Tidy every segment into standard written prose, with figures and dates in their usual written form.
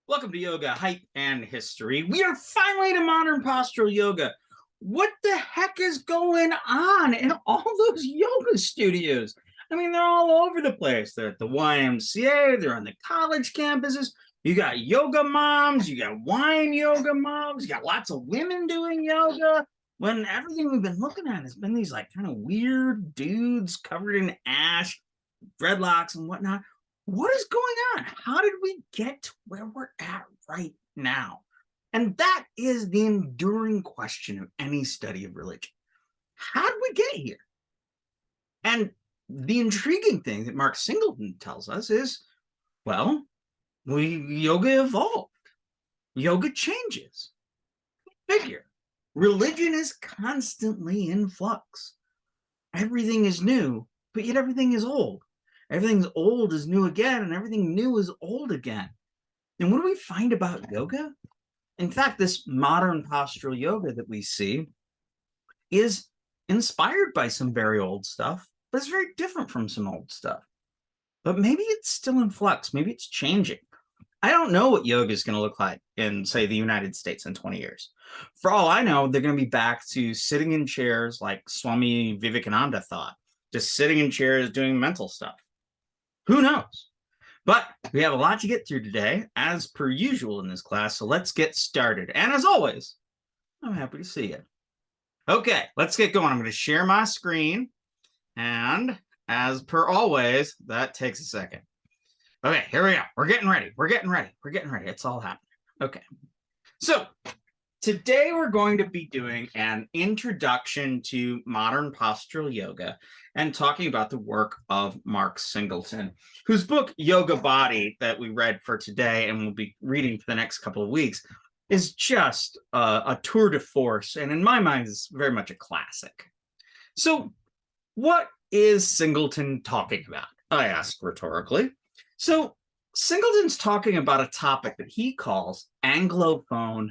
Welcome to Yoga, Hype, and History. We are finally to modern postural yoga. What the heck is going on in all those yoga studios? I mean, they're all over the place. They're at the YMCA, they're on the college campuses. You got yoga moms, you got wine yoga moms, you got lots of women doing yoga. When everything we've been looking at has been these like kind of weird dudes covered in ash, dreadlocks, and whatnot. What is going on? How did we get to where we're at right now? And that is the enduring question of any study of religion. How did we get here? And the intriguing thing that Mark Singleton tells us is, well, yoga evolved. Yoga changes. Figure. Religion is constantly in flux. Everything is new, but yet everything is old. Everything's old is new again, and everything new is old again. And what do we find about yoga? In fact, this modern postural yoga that we see is inspired by some very old stuff, but it's very different from some old stuff. But maybe it's still in flux. Maybe it's changing. I don't know what yoga is going to look like in, say, the United States in 20 years. For all I know, they're going to be back to sitting in chairs like Swami Vivekananda thought, just sitting in chairs doing mental stuff. Who knows? But we have a lot to get through today, as per usual in this class, so let's get started. And as always, I'm happy to see you. Okay, let's get going. I'm going to share my screen, and as per always, that takes a second. Okay, here we go. We're getting ready. It's all happening. Okay, so today we're going to be doing an introduction to modern postural yoga and talking about the work of Mark Singleton, whose book Yoga Body that we read for today and we'll be reading for the next couple of weeks is just a tour de force, and in my mind is very much a classic. So what is Singleton talking about? I ask rhetorically. So Singleton's talking about a topic that he calls Anglophone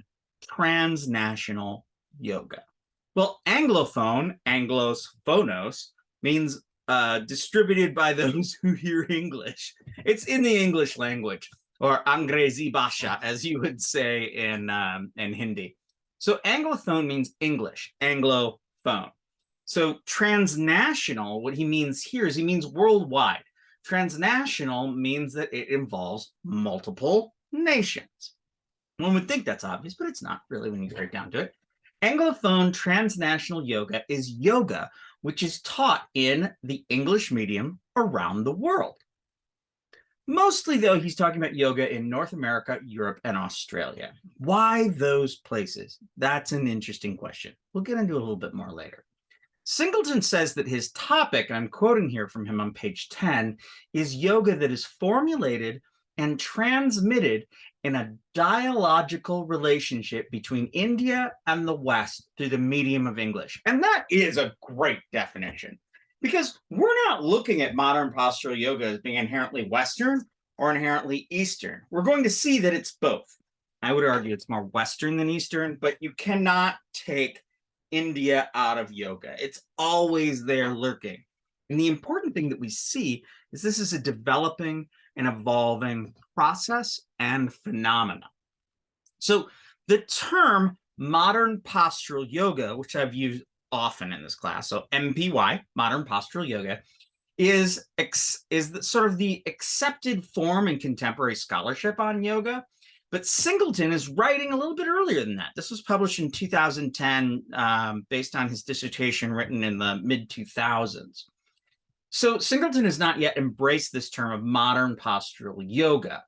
transnational yoga. Well, Anglophone, Anglos, phonos, means distributed by those who hear English. It's in the English language, or Angrezi Bhasha, as you would say in Hindi. So Anglophone means English, Anglophone. So transnational, what he means here is he means worldwide. Transnational means that it involves multiple nations. One would think that's obvious, but it's not really when you get right down to it. Anglophone transnational yoga is yoga which is taught in the English medium around the world. Mostly, though, he's talking about yoga in North America, Europe, and Australia. Why those places? That's an interesting question. We'll get into it a little bit more later. Singleton says that his topic, and I'm quoting here from him on page 10, is yoga that is formulated and transmitted in a dialogical relationship between India and the West through the medium of English. And that is a great definition, because we're not looking at modern postural yoga as being inherently Western or inherently Eastern. We're going to see that it's both. I would argue it's more Western than Eastern, but you cannot take India out of yoga. It's always there lurking. And the important thing that we see is this is a developing and evolving process and phenomena. So the term modern postural yoga, which I've used often in this class, so MPY, modern postural yoga, is sort of the accepted form in contemporary scholarship on yoga. But Singleton is writing a little bit earlier than that. This was published in 2010 based on his dissertation written in the mid-2000s. So Singleton has not yet embraced this term of modern postural yoga.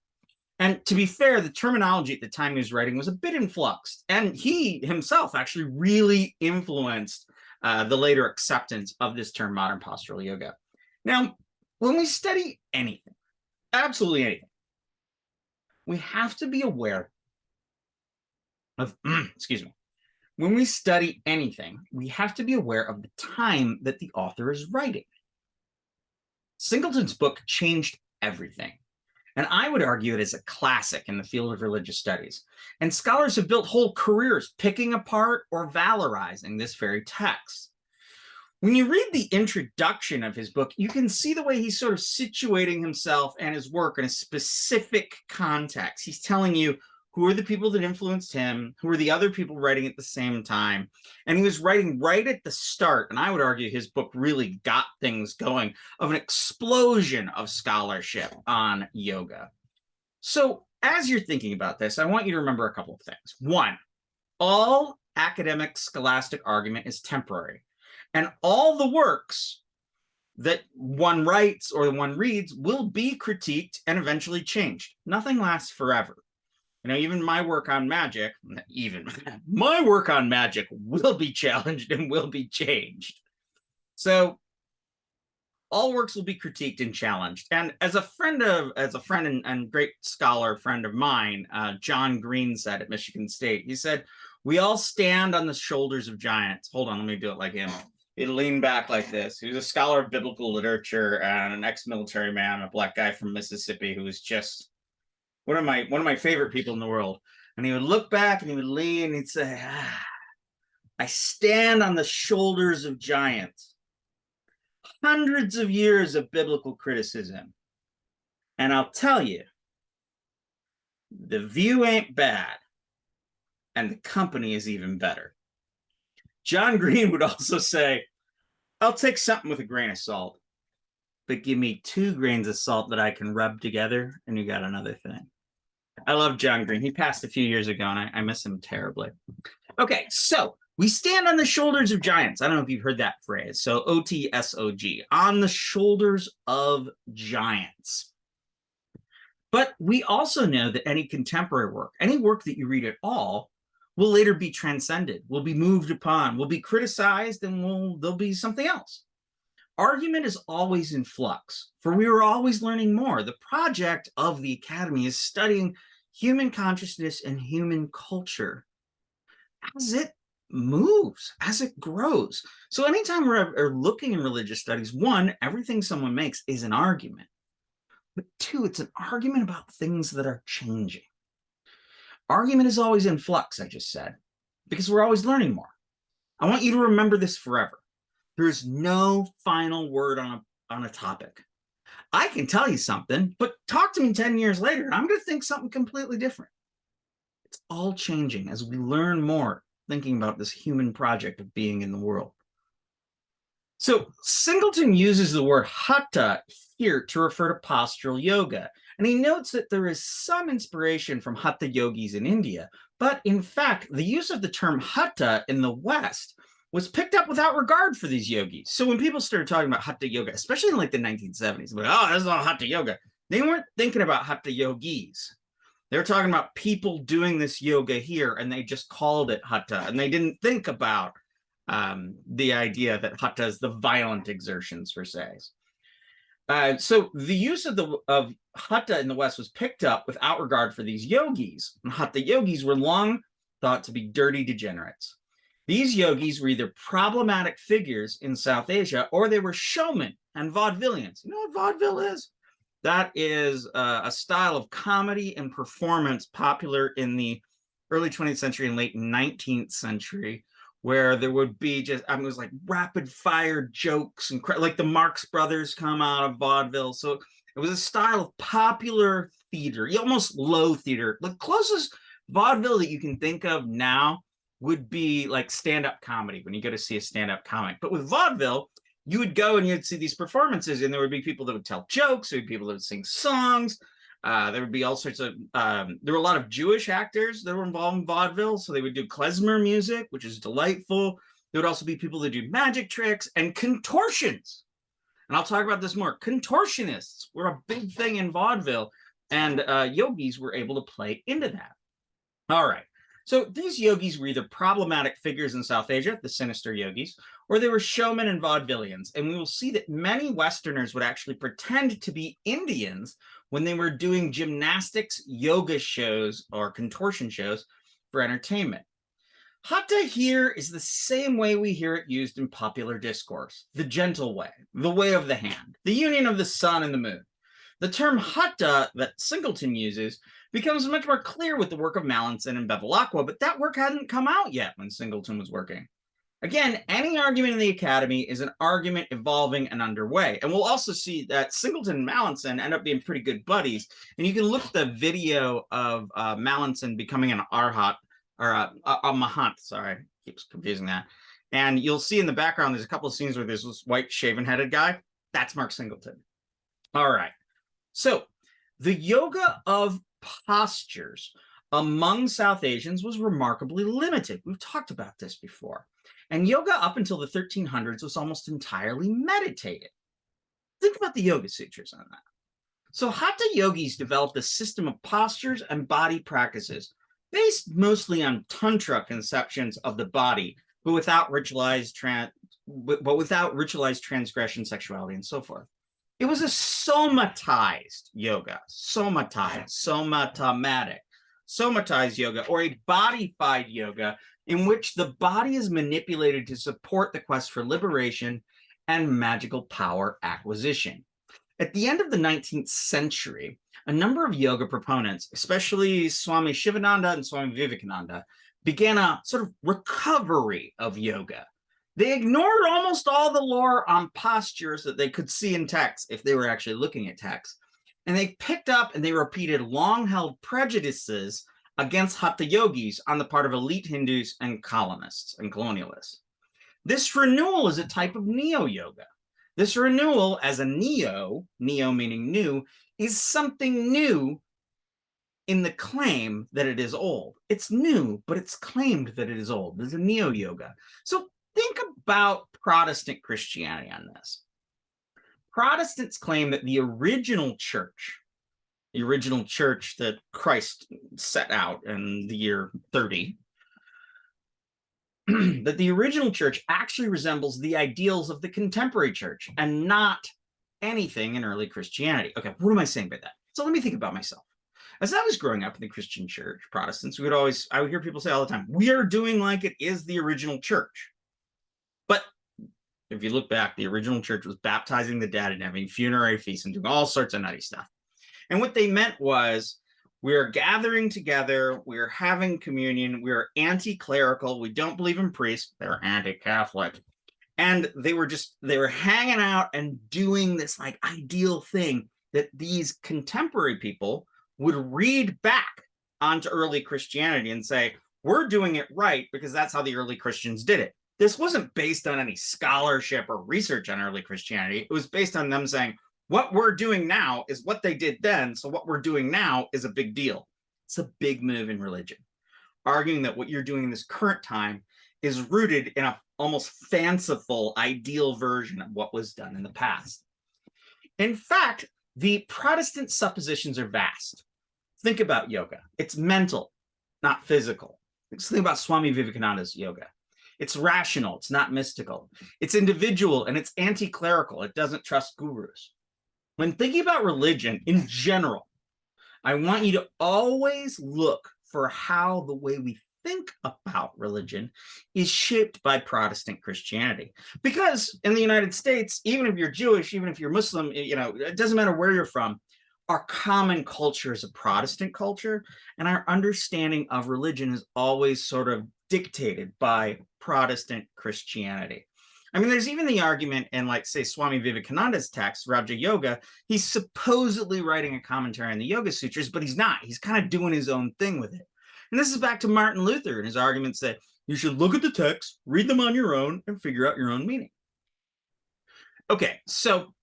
And to be fair, the terminology at the time he was writing was a bit in flux. And he himself actually really influenced the later acceptance of this term modern postural yoga. Now, when we study anything, absolutely anything, we have to be aware of, excuse me, when we study anything, we have to be aware of the time that the author is writing. Singleton's book changed everything, and I would argue it is a classic in the field of religious studies. And scholars have built whole careers picking apart or valorizing this very text. When you read the introduction of his book, you can see the way he's sort of situating himself and his work in a specific context. He's telling you who are the people that influenced him, who are the other people writing at the same time. And he was writing right at the start, and I would argue his book really got things going, of an explosion of scholarship on yoga. So as you're thinking about this, I want you to remember a couple of things. One, all academic scholastic argument is temporary, and all the works that one writes or one reads will be critiqued and eventually changed. Nothing lasts forever. You know, even my work on magic will be challenged and will be changed. So all works will be critiqued and challenged. And as a friend and great scholar friend of mine, John Green said at Michigan State, he said, "We all stand on the shoulders of giants." Hold on, let me do it like him. He'd lean back like this. He was a scholar of biblical literature and an ex-military man, a black guy from Mississippi who was just one of my favorite people in the world. And he would look back and he would lean and he'd say, "I stand on the shoulders of giants. Hundreds of years of biblical criticism. And I'll tell you, the view ain't bad, and the company is even better." John Green would also say, "I'll take something with a grain of salt, but give me 2 grains of salt that I can rub together, and you got another thing." I love John Green. He passed a few years ago, and I miss him terribly. Okay, so we stand on the shoulders of giants. I don't know if you've heard that phrase. So OTSOG, on the shoulders of giants. But we also know that any contemporary work, any work that you read at all, will later be transcended, will be moved upon, will be criticized, and there'll be something else. Argument is always in flux, for we are always learning more. The project of the Academy is studying human consciousness and human culture as it moves, as it grows. So anytime we're looking in religious studies, one, everything someone makes is an argument. But 2, it's an argument about things that are changing. Argument is always in flux, I just said, because we're always learning more. I want you to remember this forever. There's no final word on a topic. I can tell you something, but talk to me 10 years later, and I'm going to think something completely different. It's all changing as we learn more, thinking about this human project of being in the world. So Singleton uses the word hatha here to refer to postural yoga, and he notes that there is some inspiration from hatha yogis in India, but in fact, the use of the term hatha in the West was picked up without regard for these yogis. So when people started talking about hatha yoga, especially in like the 1970s, like, oh, this is all hatha yoga, they weren't thinking about hatha yogis. They were talking about people doing this yoga here, and they just called it hatha, and they didn't think about the idea that hatha is the violent exertions per se. So the use of hatha in the West was picked up without regard for these yogis. And hatha yogis were long thought to be dirty degenerates. These yogis were either problematic figures in South Asia, or they were showmen and vaudevillians. You know what vaudeville is? That is a style of comedy and performance popular in the early 20th century and late 19th century, where there would be just, it was like rapid fire jokes and like the Marx Brothers come out of vaudeville. So it was a style of popular theater, almost low theater. The closest vaudeville that you can think of now would be like stand-up comedy, when you go to see a stand-up comic. But with vaudeville, you would go and you'd see these performances, and there would be people that would tell jokes, there would be people that would sing songs. There would be all sorts of, there were a lot of Jewish actors that were involved in vaudeville, so they would do klezmer music, which is delightful. There would also be people that do magic tricks and contortions. And I'll talk about this more. Contortionists were a big thing in vaudeville, and yogis were able to play into that. All right. So these yogis were either problematic figures in South Asia, the sinister yogis, or they were showmen and vaudevillians. And we will see that many Westerners would actually pretend to be Indians when they were doing gymnastics, yoga shows, or contortion shows for entertainment. Hatha here is the same way we hear it used in popular discourse: the gentle way, the way of the hand, the union of the sun and the moon. The term hatha that Singleton uses becomes much more clear with the work of Mallinson and Bevilacqua, but that work hadn't come out yet when Singleton was working. Again, any argument in the academy is an argument evolving and underway. And we'll also see that Singleton and Mallinson end up being pretty good buddies. And you can look at the video of Mallinson becoming an Arhat, or a Mahant, sorry, keeps confusing that. And you'll see in the background, there's a couple of scenes where there's this white shaven-headed guy. That's Mark Singleton. All right. So the yoga of postures among South Asians was remarkably limited. We've talked about this before. And yoga up until the 1300s was almost entirely meditated. Think about the Yoga Sutras on that. So Hatha yogis developed a system of postures and body practices based mostly on Tantra conceptions of the body, but without ritualized transgression, sexuality, and so forth. It was a somatized yoga, somatized yoga, or a bodified yoga, in which the body is manipulated to support the quest for liberation and magical power acquisition. At the end of the 19th century, a number of yoga proponents, especially Swami Shivananda and Swami Vivekananda, began a sort of recovery of yoga. They ignored almost all the lore on postures that they could see in text if they were actually looking at text. And they picked up and they repeated long-held prejudices against Hatha yogis on the part of elite Hindus and colonists and colonialists. This renewal is a type of neo-yoga. This renewal as a neo meaning new, is something new in the claim that it is old. It's new, but it's claimed that it is old. There's a neo-yoga. So think about Protestant Christianity on this. Protestants claim that the original church that Christ set out in the year 30, that the original church actually resembles the ideals of the contemporary church and not anything in early Christianity. Okay, what am I saying by that? So let me think about myself. As I was growing up in the Christian church, Protestants, I would hear people say all the time, we are doing like it is the original church. But if you look back, the original church was baptizing the dead and having funerary feasts and doing all sorts of nutty stuff. And what they meant was, we're gathering together, we're having communion, we're anti-clerical, we don't believe in priests, they're anti-Catholic. And they were hanging out and doing this like ideal thing that these contemporary people would read back onto early Christianity and say, we're doing it right because that's how the early Christians did it. This wasn't based on any scholarship or research on early Christianity. It was based on them saying, what we're doing now is what they did then, so what we're doing now is a big deal. It's a big move in religion, arguing that what you're doing in this current time is rooted in a almost fanciful, ideal version of what was done in the past. In fact, the Protestant suppositions are vast. Think about yoga. It's mental, not physical. Think about Swami Vivekananda's yoga. It's rational, it's not mystical. It's individual and it's anti-clerical. It doesn't trust gurus. When thinking about religion in general, I want you to always look for how the way we think about religion is shaped by Protestant Christianity. Because in the United States, even if you're Jewish, even if you're Muslim, it doesn't matter where you're from, our common culture is a Protestant culture, and our understanding of religion is always sort of dictated by Protestant Christianity. I mean, there's even the argument in, like, say, Swami Vivekananda's text, Raja Yoga, he's supposedly writing a commentary on the Yoga Sutras, but he's not. He's kind of doing his own thing with it. And this is back to Martin Luther and his arguments that you should look at the text, read them on your own, and figure out your own meaning. Okay, so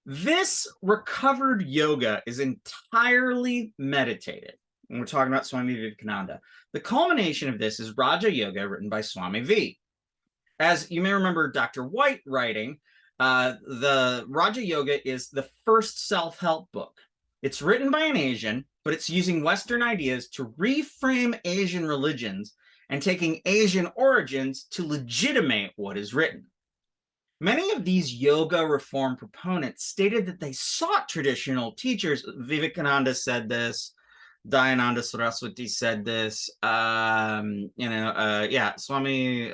this recovered yoga is entirely meditated. And we're talking about Swami Vivekananda. The culmination of this is Raja Yoga, written by Swami V. As you may remember Dr. White writing, the Raja Yoga is the first self-help book. It's written by an Asian, but it's using Western ideas to reframe Asian religions and taking Asian origins to legitimate what is written. Many of these yoga reform proponents stated that they sought traditional teachers. Vivekananda said this. Dayananda Saraswati said this. Swami,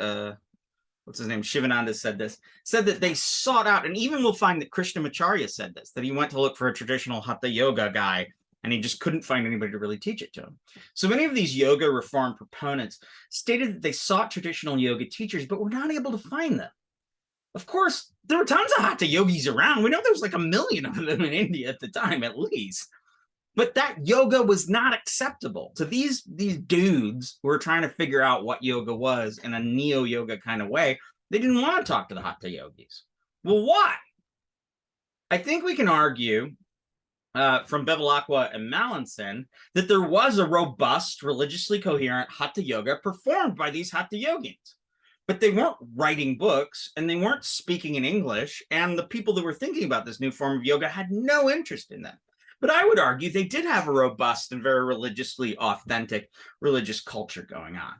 what's his name? Shivananda said this. Said that they sought out, and even we'll find that Krishnamacharya said this, that he went to look for a traditional Hatha yoga guy and he just couldn't find anybody to really teach it to him. So many of these yoga reform proponents stated that they sought traditional yoga teachers, but were not able to find them. Of course, there were tons of hatha yogis around. We know there was like 1 million of them in India at the time, at least. But that yoga was not acceptable to these dudes who were trying to figure out what yoga was in a neo-yoga kind of way. They didn't want to talk to the hatha yogis. Well, why? I think we can argue from Bevilacqua and Mallinson that there was a robust, religiously coherent hatha yoga performed by these hatha yogins. But they weren't writing books and they weren't speaking in English. And the people that were thinking about this new form of yoga had no interest in them. But I would argue they did have a robust and very religiously authentic religious culture going on.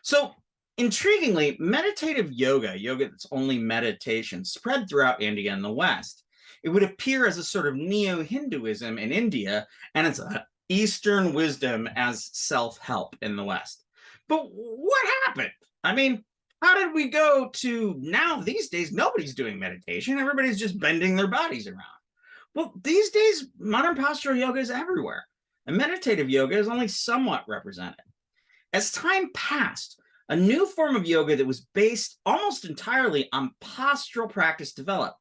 So intriguingly, meditative yoga that's only meditation, spread throughout India and the West. It would appear as a sort of neo-Hinduism in India, and it's a Eastern wisdom as self-help in the West. But what happened? I mean, how did we go to now these days, nobody's doing meditation. Everybody's just bending their bodies around. Well, these days, modern postural yoga is everywhere, and meditative yoga is only somewhat represented. As time passed, a new form of yoga that was based almost entirely on postural practice developed,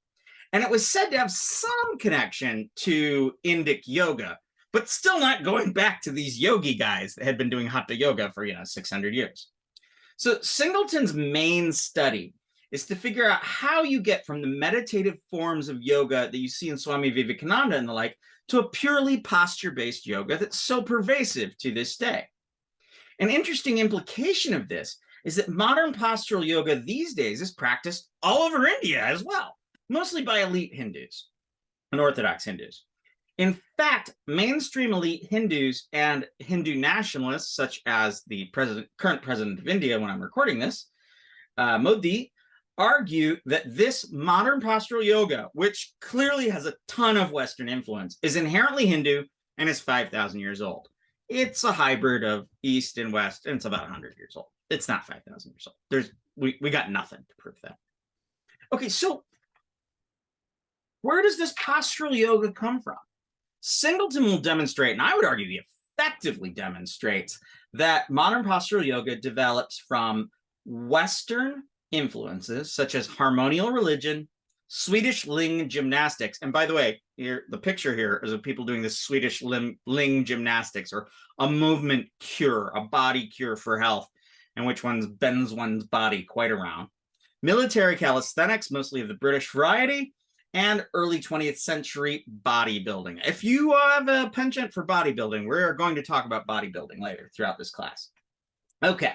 and it was said to have some connection to Indic yoga, but still not going back to these yogi guys that had been doing hatha yoga for 600 years. So Singleton's main study is to figure out how you get from the meditative forms of yoga that you see in Swami Vivekananda and the like to a purely posture-based yoga that's so pervasive to this day. An interesting implication of this is that modern postural yoga these days is practiced all over India as well, mostly by elite Hindus and Orthodox Hindus. In fact, mainstream elite Hindus and Hindu nationalists, such as the current president of India when I'm recording this, Modi, argue that this modern postural yoga, which clearly has a ton of Western influence, is inherently Hindu and is 5,000 years old. It's a hybrid of East and West, and it's about 100 years old. It's not 5,000 years old. We got nothing to prove that. Okay, so where does this postural yoga come from? Singleton will demonstrate, and I would argue he effectively demonstrates, that modern postural yoga develops from Western influences such as harmonial religion, Swedish Ling gymnastics. And by the way, here the picture here is of people doing this Swedish Ling gymnastics, or a movement cure, a body cure for health, in which one bends one's body quite around. Military calisthenics, mostly of the British variety, and early 20th century bodybuilding. If you have a penchant for bodybuilding, we're going to talk about bodybuilding later throughout this class. Okay.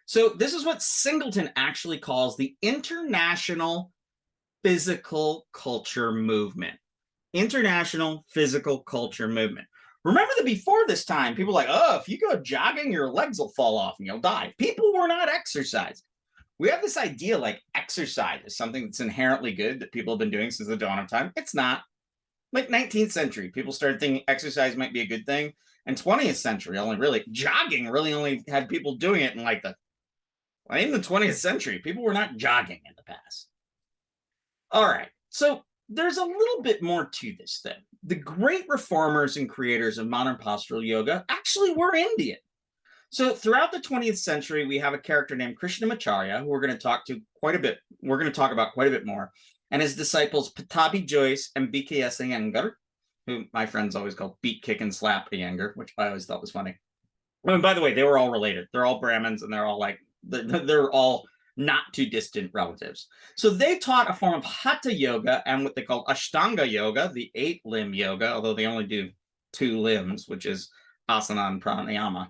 So this is what Singleton actually calls the international physical culture movement. International physical culture movement. Remember that before this time, people were like, oh, if you go jogging, your legs will fall off and you'll die. People were not exercising. We have this idea like exercise is something that's inherently good that people have been doing since the dawn of time. It's not. Like 19th century, people started thinking exercise might be a good thing. And 20th century, jogging really only had people doing it in in the 20th century. People were not jogging in the past. All right, so there's a little bit more to this thing. The great reformers and creators of modern postural yoga actually were Indian. So throughout the 20th century, we have a character named Krishnamacharya, who we're going to talk about quite a bit more, and his disciples Patabi Joyce and BKS Iyengar, who my friends always call beat, kick, and slap Iyengar, which I always thought was funny. And by the way, they were all related. They're all Brahmins, and they're all not too distant relatives. So they taught a form of hatha yoga and what they call Ashtanga yoga, the 8-limb yoga, although they only do 2 limbs, which is asana and pranayama.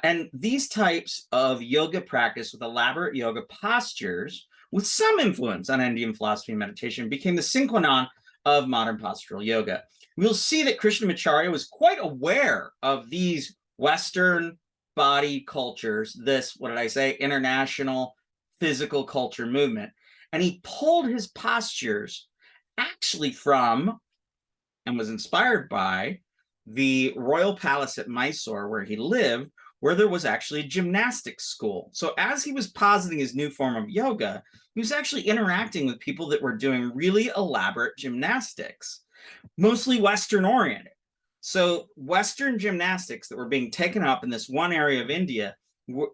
And these types of yoga practice with elaborate yoga postures with some influence on Indian philosophy and meditation became the sine qua non of modern postural yoga. We'll see that Krishnamacharya was quite aware of these Western body cultures, this, international physical culture movement. And he pulled his postures actually from and was inspired by the royal palace at Mysore where he lived, where there was actually a gymnastics school. So as he was positing his new form of yoga, he was actually interacting with people that were doing really elaborate gymnastics. mostly Western oriented. So Western gymnastics that were being taken up in this one area of India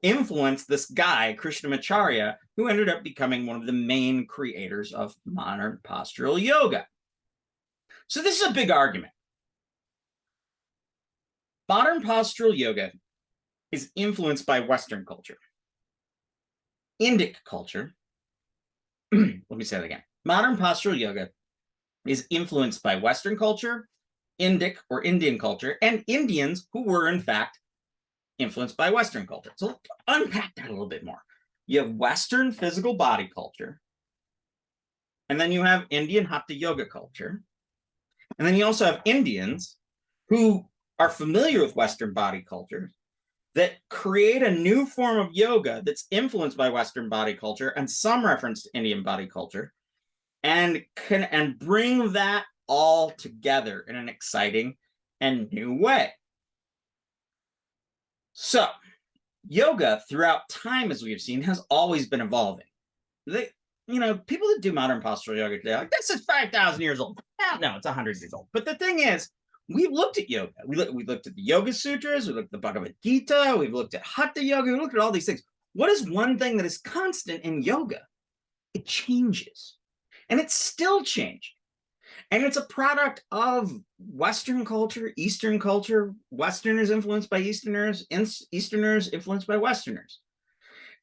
influenced this guy, Krishnamacharya, who ended up becoming one of the main creators of modern postural yoga. So this is a big argument. Modern postural yoga is influenced by Western culture. Indic culture, let me say that again. Modern postural yoga is influenced by Western culture, Indic or Indian culture, and Indians who were, in fact, influenced by Western culture. So let's unpack that a little bit more. You have Western physical body culture, and then you have Indian Hatha yoga culture, and then you also have Indians who are familiar with Western body culture that create a new form of yoga that's influenced by Western body culture and some reference to Indian body culture, and bring that all together in an exciting and new way. So yoga throughout time, as we have seen, has always been evolving. People that do modern postural yoga today are like, this is 5,000 years old. No, it's 100 years old. But the thing is, we've looked at yoga. We looked at the Yoga Sutras. We looked at the Bhagavad Gita. We've looked at Hatha yoga. We looked at all these things. What is one thing that is constant in yoga? It changes. And it's still changing. And it's a product of Western culture, Eastern culture, Westerners influenced by Easterners, and Easterners influenced by Westerners.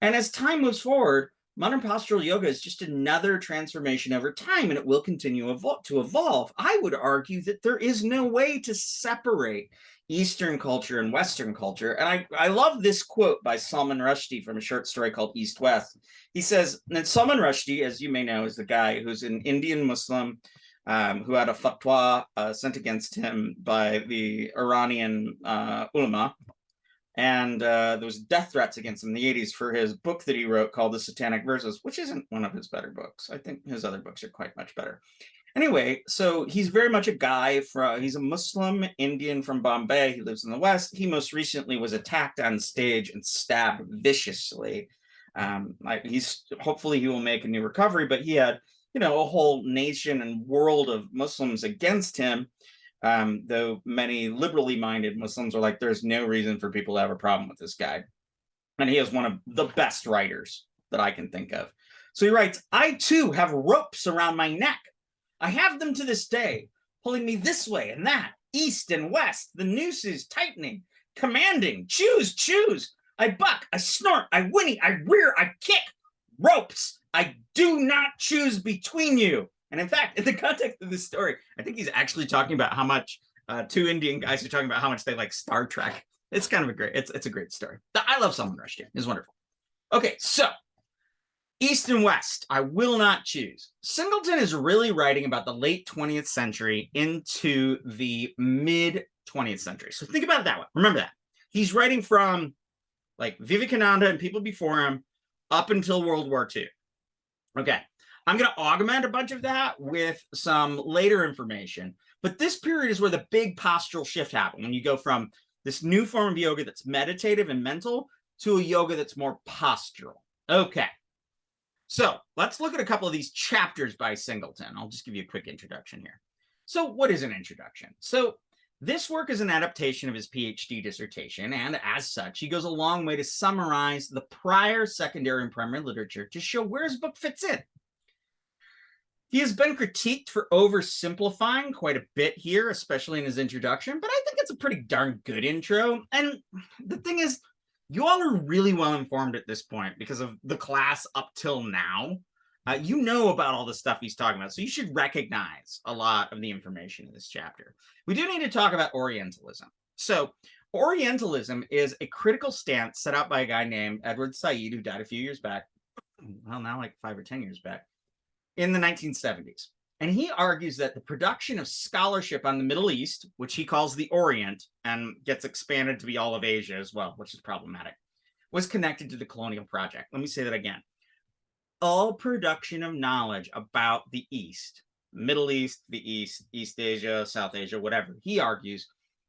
And as time moves forward, modern postural yoga is just another transformation over time, and it will continue to evolve. I would argue that there is no way to separate Eastern culture and Western culture. And I love this quote by Salman Rushdie from a short story called East West. He says, and Salman Rushdie, as you may know, is the guy who's an Indian Muslim who had a fatwa sent against him by the Iranian ulama. And there was death threats against him in the 80s for his book that he wrote called The Satanic Verses, which isn't one of his better books. I think his other books are quite much better. Anyway, so he's very much a guy he's a Muslim Indian from Bombay. He lives in the West. He most recently was attacked on stage and stabbed viciously. Hopefully he will make a new recovery, but he had, a whole nation and world of Muslims against him. Though many liberally minded Muslims are like, there's no reason for people to have a problem with this guy. And he is one of the best writers that I can think of. So he writes, I too have ropes around my neck. I have them to this day, pulling me this way and that, east and west. The noose is tightening, commanding, choose, choose. I buck, I snort, I whinny, I rear, I kick. Ropes, I do not choose between you. And in fact, in the context of this story, I think he's actually talking about how much two Indian guys are talking about how much they like Star Trek. It's kind of it's a great story. I love Salman Rushdie. It's wonderful. Okay, so East and West, I will not choose. Singleton is really writing about the late 20th century into the mid 20th century. So think about it that way. Remember that. He's writing from like Vivekananda and people before him up until World War II. Okay. I'm going to augment a bunch of that with some later information. But this period is where the big postural shift happened, when you go from this new form of yoga that's meditative and mental to a yoga that's more postural. Okay. So let's look at a couple of these chapters by Singleton. I'll just give you a quick introduction here. So what is an introduction? So this work is an adaptation of his PhD dissertation, and as such, he goes a long way to summarize the prior secondary and primary literature to show where his book fits in. He has been critiqued for oversimplifying quite a bit here, especially in his introduction, but I think it's a pretty darn good intro. And the thing is, you all are really well informed at this point because of the class up till now. You know about all the stuff he's talking about, so you should recognize a lot of the information in this chapter. We do need to talk about Orientalism. So Orientalism is a critical stance set out by a guy named Edward Said, who died a few years back, well, now like 5 or 10 years back, in the 1970s. And he argues that the production of scholarship on the Middle East, which he calls the Orient, and gets expanded to be all of Asia as well, which is problematic, was connected to the colonial project. Let me say that again. All production of knowledge about the East, Middle East, the East, East Asia, South Asia, whatever, he argues,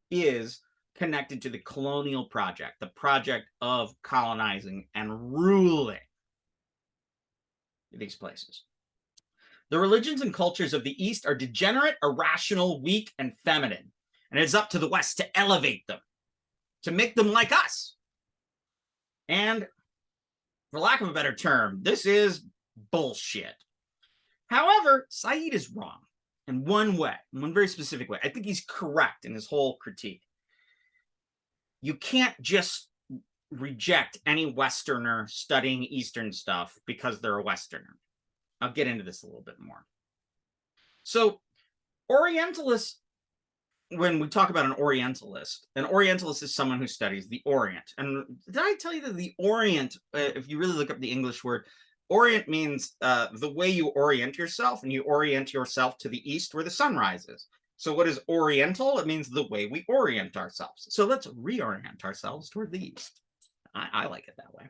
is connected to the colonial project, the project of colonizing and ruling these places. The religions and cultures of the East are degenerate, irrational, weak, and feminine. And it's up to the West to elevate them, to make them like us. And for lack of a better term, this is bullshit. However, Said is wrong in one way, in one very specific way. I think he's correct in his whole critique. You can't just reject any Westerner studying Eastern stuff because they're a Westerner. I'll get into this a little bit more. So, Orientalists, when we talk about an Orientalist is someone who studies the Orient. And did I tell you that the Orient, if you really look up the English word, Orient means the way you orient yourself, and you orient yourself to the east where the sun rises. So what is Oriental? It means the way we orient ourselves. So let's reorient ourselves toward the east. I like it that way.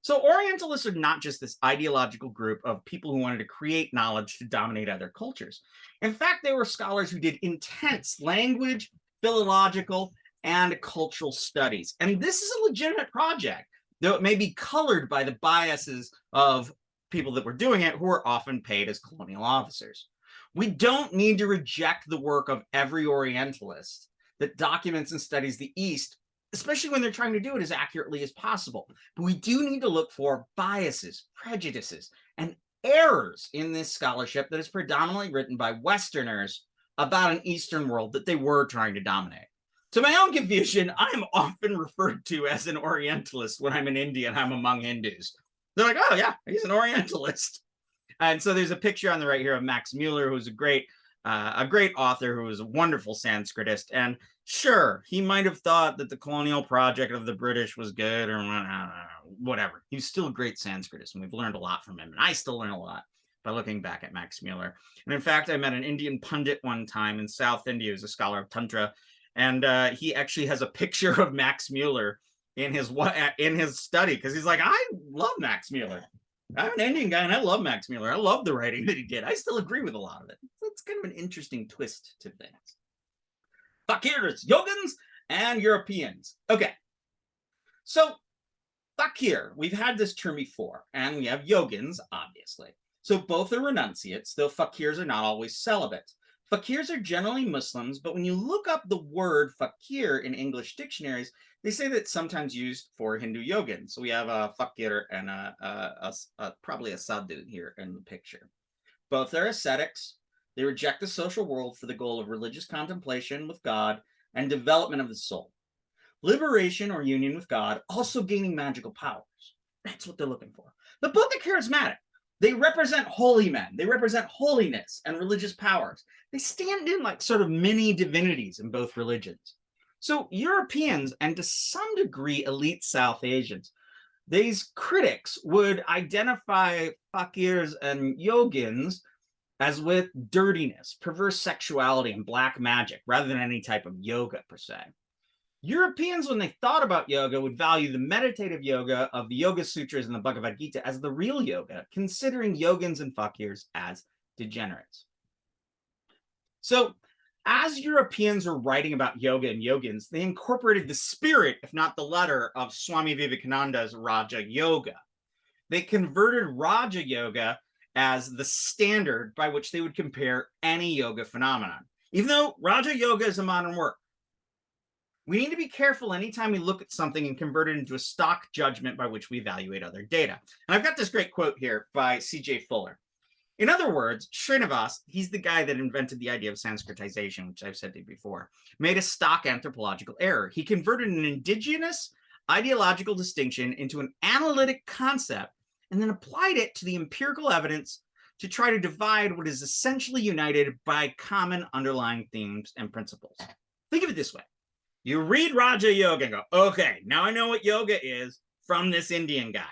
So Orientalists are not just this ideological group of people who wanted to create knowledge to dominate other cultures. In fact, they were scholars who did intense language, philological, and cultural studies. And this is a legitimate project, though it may be colored by the biases of people that were doing it, who were often paid as colonial officers. We don't need to reject the work of every Orientalist that documents and studies the East, especially when they're trying to do it as accurately as possible. But we do need to look for biases, prejudices, and errors in this scholarship that is predominantly written by Westerners about an Eastern world that they were trying to dominate. To my own confusion, I'm often referred to as an Orientalist when I'm in India and I'm among Hindus. They're like, oh yeah, he's an Orientalist. And so there's a picture on the right here of Max Mueller, who's a great author who was a wonderful Sanskritist. And sure, he might have thought that the colonial project of the British was good or whatever. He's still a great Sanskritist, and we've learned a lot from him. And I still learn a lot by looking back at Max Mueller. And in fact, I met an Indian pundit one time in South India who's a scholar of Tantra. And he actually has a picture of Max Mueller in his study, because he's like, I love Max Mueller. I'm an Indian guy and I love Max Mueller. I love the writing that he did. I still agree with a lot of it. It's kind of an interesting twist to things. Fakirs, Yogins, and Europeans. Okay. So, fakir, we've had this term before, and we have Yogins, obviously. So both are renunciates, though fakirs are not always celibate. Fakirs are generally Muslims, but when you look up the word fakir in English dictionaries, they say that it's sometimes used for Hindu yogins. So we have a fakir and probably a sadhu here in the picture. Both are ascetics. They reject the social world for the goal of religious contemplation with God and development of the soul. Liberation or union with God, also gaining magical powers. That's what they're looking for. But both are charismatic. They represent holy men. They represent holiness and religious powers. They stand in like sort of mini divinities in both religions. So Europeans, and to some degree elite South Asians, these critics would identify fakirs and yogins as with dirtiness, perverse sexuality, and black magic, rather than any type of yoga per se. Europeans, when they thought about yoga, would value the meditative yoga of the Yoga Sutras and the Bhagavad Gita as the real yoga, considering yogins and fakirs as degenerates. So, as Europeans were writing about yoga and yogins, they incorporated the spirit, if not the letter, of Swami Vivekananda's Raja Yoga. They converted Raja Yoga as the standard by which they would compare any yoga phenomenon, even though Raja Yoga is a modern work. We need to be careful anytime we look at something and convert it into a stock judgment by which we evaluate other data. And I've got this great quote here by C.J. Fuller. In other words, Srinivas, he's the guy that invented the idea of Sanskritization, which I've said to you before, made a stock anthropological error. He converted an indigenous ideological distinction into an analytic concept and then applied it to the empirical evidence to try to divide what is essentially united by common underlying themes and principles. Think of it this way. You read Raja Yoga and go, okay, now I know what yoga is from this Indian guy.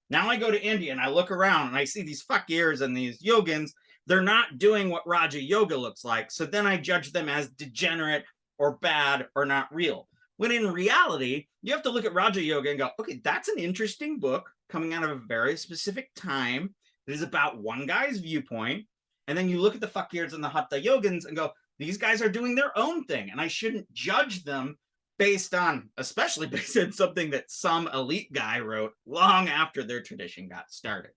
Now I go to India and I look around and I see these fakirs and these yogins. They're not doing what Raja Yoga looks like. So then I judge them as degenerate or bad or not real. When in reality, you have to look at Raja Yoga and go, okay, that's an interesting book coming out of a very specific time. It is about one guy's viewpoint. And then you look at the fakirs and the Hatha yogins and go, these guys are doing their own thing. And I shouldn't judge them especially based on something that some elite guy wrote long after their tradition got started.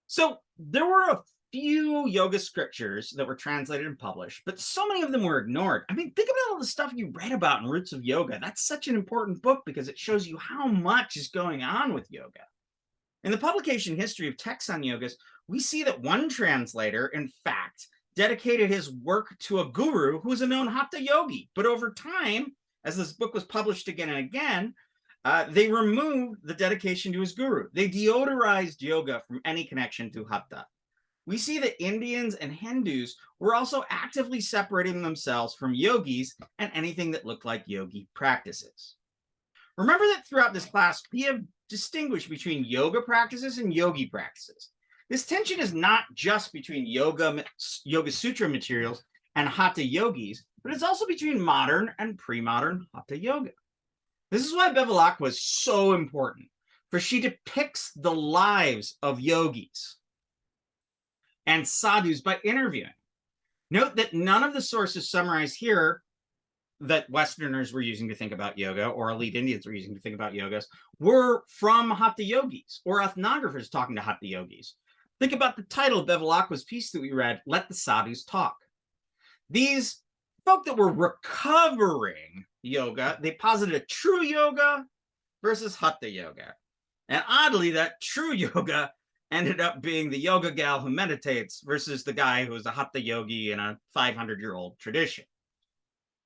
So there were a few yoga scriptures that were translated and published, but so many of them were ignored. I mean, think about all the stuff you read about in Roots of Yoga. That's such an important book because it shows you how much is going on with yoga. In the publication history of texts on yogas, we see that one translator, in fact, dedicated his work to a guru who was a known hatha yogi. But over time, as this book was published again and again, they removed the dedication to his guru. They deodorized yoga from any connection to hatha. We see that Indians and Hindus were also actively separating themselves from yogis and anything that looked like yogi practices. Remember that throughout this class, we have distinguished between yoga practices and yogi practices. This tension is not just between Yoga Sutra materials and hatha yogis, but it's also between modern and pre-modern hatha yoga. This is why Bevilacqua is so important, for she depicts the lives of yogis and sadhus by interviewing. Note that none of the sources summarized here that Westerners were using to think about yoga, or elite Indians were using to think about yogas, were from hatha yogis or ethnographers talking to hatha yogis. Think about the title of Bevilacqua's piece that we read, Let the Sadhus Talk. These folk that were recovering yoga, they posited a true yoga versus hatha yoga. And oddly, that true yoga ended up being the yoga gal who meditates versus the guy who was a hatha yogi in a 500-year-old tradition.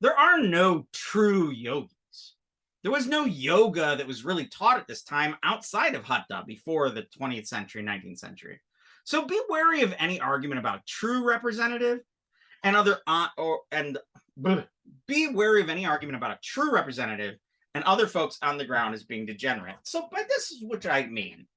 There are no true yogis. There was no yoga that was really taught at this time outside of hatha before the 20th century, 19th century. So be wary of any argument about true representative and be wary of any argument about a true representative and other folks on the ground as being degenerate. So by this is what I mean.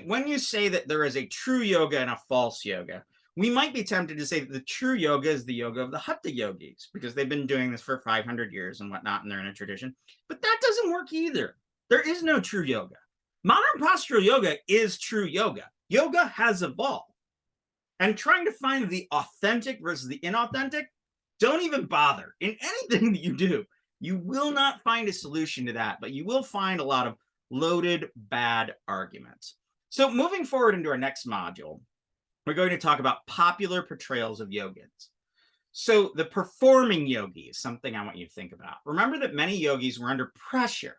When you say that there is a true yoga and a false yoga, we might be tempted to say that the true yoga is the yoga of the hatha yogis because they've been doing this for 500 years and whatnot, and they're in a tradition. But that doesn't work either. There is no true yoga. Modern postural yoga is true yoga. Yoga has evolved. And trying to find the authentic versus the inauthentic, don't even bother. In anything that you do, you will not find a solution to that, but you will find a lot of loaded, bad arguments. So moving forward into our next module, we're going to talk about popular portrayals of yogis. So the performing yogi is something I want you to think about. Remember that many yogis were under pressure.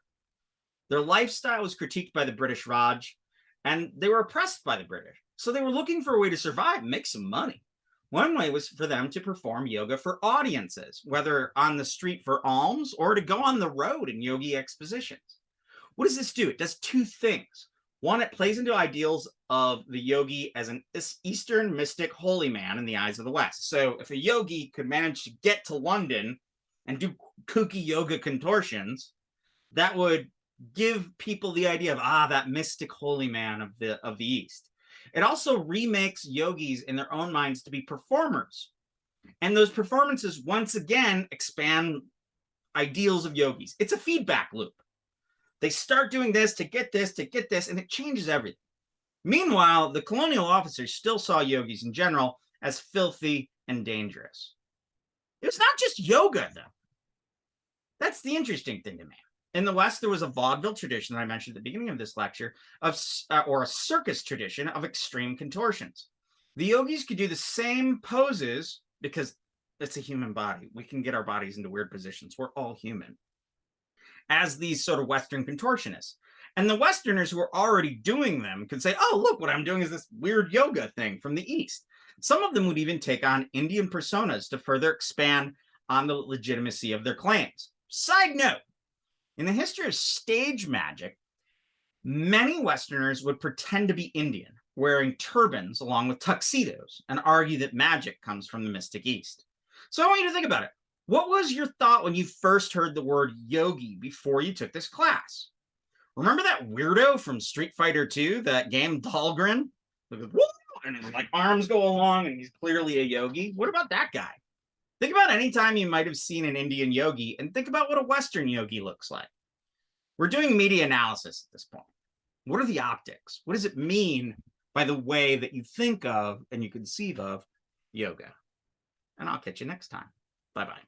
Their lifestyle was critiqued by the British Raj, and they were oppressed by the British. So they were looking for a way to survive, make some money. One way was for them to perform yoga for audiences, whether on the street for alms or to go on the road in yogi expositions. What does this do? It does two things. One, it plays into ideals of the yogi as an Eastern mystic holy man in the eyes of the West. So if a yogi could manage to get to London and do kooky yoga contortions, that would give people the idea of, that mystic holy man of the East. It also remakes yogis in their own minds to be performers. And those performances, once again, expand ideals of yogis. It's a feedback loop. They start doing this to get this, and it changes everything. Meanwhile, the colonial officers still saw yogis in general as filthy and dangerous. It's not just yoga, though. That's the interesting thing to me. In the West, there was a vaudeville tradition that I mentioned at the beginning of this lecture, or a circus tradition of extreme contortions. The yogis could do the same poses because it's a human body. We can get our bodies into weird positions. We're all human. As these sort of Western contortionists. And the Westerners who are already doing them could say, look, what I'm doing is this weird yoga thing from the East. Some of them would even take on Indian personas to further expand on the legitimacy of their claims. Side note, in the history of stage magic, many Westerners would pretend to be Indian, wearing turbans along with tuxedos, and argue that magic comes from the mystic East. So I want you to think about it. What was your thought when you first heard the word yogi before you took this class? Remember that weirdo from Street Fighter 2, that game Dahlgren? And his arms go along and he's clearly a yogi. What about that guy? Think about any time you might have seen an Indian yogi and think about what a Western yogi looks like. We're doing media analysis at this point. What are the optics? What does it mean by the way that you think of and you conceive of yoga? And I'll catch you next time. Bye-bye.